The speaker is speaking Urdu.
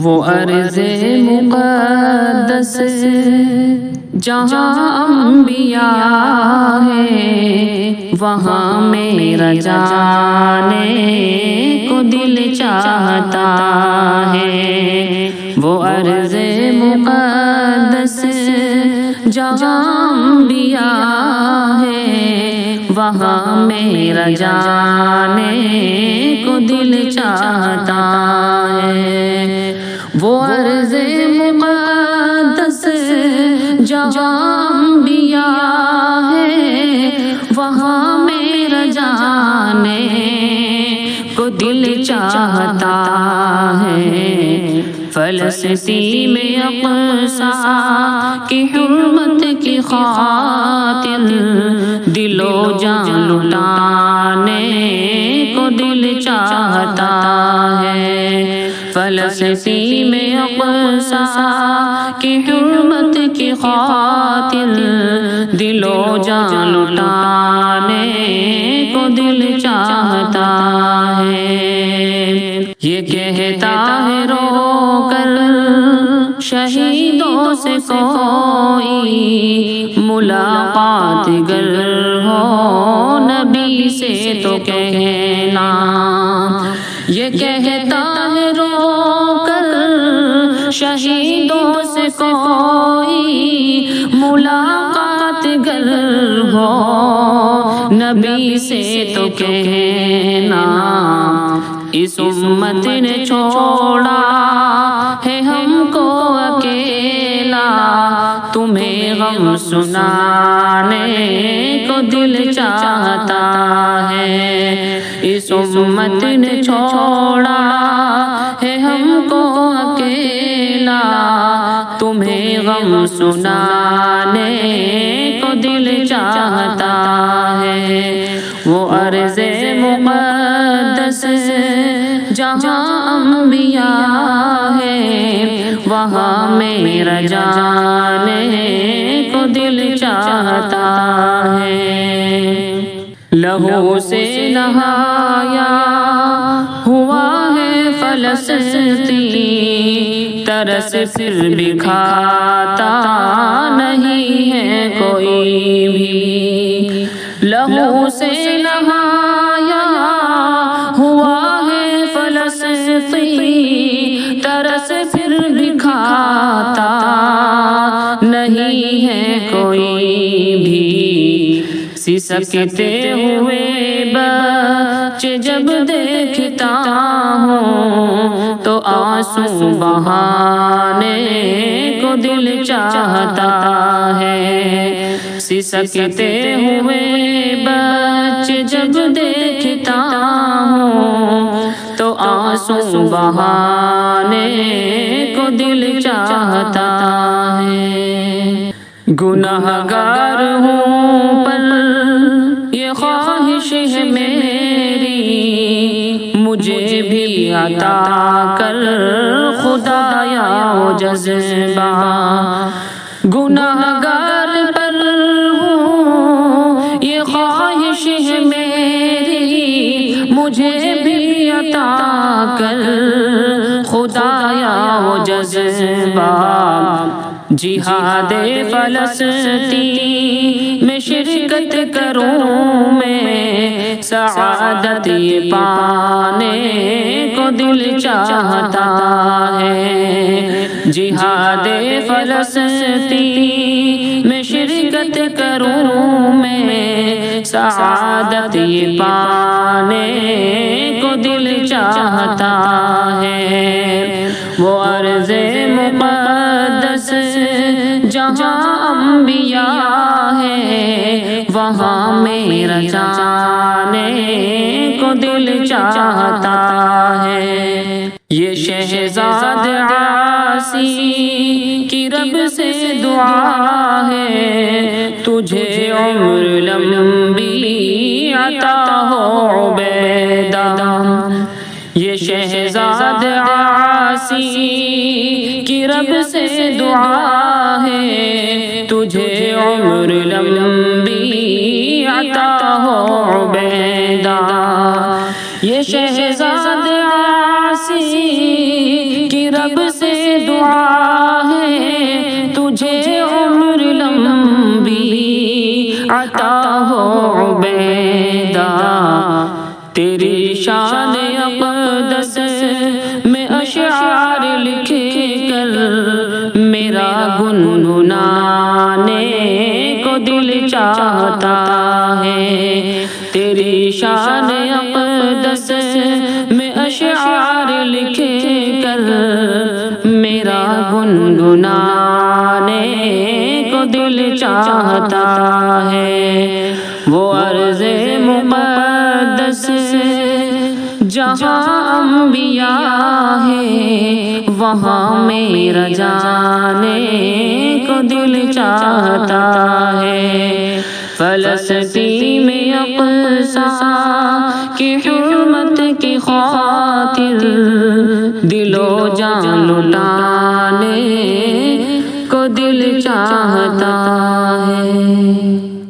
وہ ارض مقدس جہاں انبیاء ہے، وہاں میرا جانے کو دل چاہتا ہے۔ وہ ارض مقدس جہاں انبیاء ہے، وہاں میرا جانے کو دل چاہتا ہے۔ وہ ارض مقدس جہاں انبیاء ہے، وہاں میرا جانے کو دل چاہتا ہے۔ فلسطین میں اقصیٰ کی حرمت کی خاطر دل و جان لٹانے کو دل چاہتا ہے۔ فلسطین میں اقصیٰ کی حرمت کی خاطر دل و جان لٹانے کو دل چاہتا ہے۔ یہ کہتا ہے رو کر شہیدوں سے کوئی ملاقات گر ہو نبی سے تو کہنا۔ یہ کہتا ہے رو کر شہیدوں سے کوئی ملاقات گر ہو نبی سے تو کہنا۔ اس امت نے چھوڑا ہے ہم کو اکیلا، تمہیں غم سنانے کو دل چاہتا ہے۔ اس امت نے چھوڑا ہے ہم کو اکیلا، تمہیں غم سنانے کو دل چاہتا ہے۔ وہ ارض مقدس جہاں انبیاء ہے، وہاں میرا جانے کو دل چاہتا ہے۔ لہو سے نہایا ہوا ہے فلسطین، ترس پھر بھی کھاتا نہیں ہے کوئی بھی۔ لہو سے نہایا ہوا ہے فلسطین، ترس پھر بھی کھاتا نہیں ہے کوئی بھی۔ سسکتے ہوئے بچے جب دیکھتا ہوں تو آنسو بہانے کو دل چاہتا ہے۔ سسکتے ہوئے بچے جب دیکھتا ہوں تو آنسو بہانے کو دل چاہتا ہے۔ گناہگار ہوں پر یہ خواہش ہے میری، مجھے بھی عطا کر خدایا وہ جذبہ۔ گناہگار پر ہوں یہ خواہش ہے میری، مجھے بھی عطا کر خدایا وہ جذبہ۔ جہاد فلسطین میں شرکت کروں میں، سعادت یہ پانے کو دل چاہتا ہے۔ جہاد فلسطین میں شرکت کروں میں، سعادت یہ پانے کو دل چاہتا ہے۔ وہ ارض مقدس جہاں انبیاء ہے، وہاں میرا جانے کو دل چاہتا ہے۔ یہ شہزاد عاصی کی رب سے دعا ہے، تجھے عمر لمبی عطا ہو عبیدہ۔ یہ شہزاد عاصی کی رب سے دعا ہے، تجھے عمر لمبی عطا ہو عبیدہ۔ یہ شہزاد عاصی کی رب سے دعا ہے تجھے عمر لمبی عطا ہو عبیدہ، تیری شان اقدس میں اشعار لکھ کر میرا گنگنانے کو دل چاہتا ہے، تیری شان اقدس میں اشعار لکھ کر میرا گنگنانے کو دل چاہتا ہے۔ وہ عرض مقدس جہاں انبیاء ہے وہاں میرا جانے کو دل چاہتا ہے، فلسطین میں اقصیٰ کی حرمت کی خاطر دل و جان لٹانے کو دل چاہتا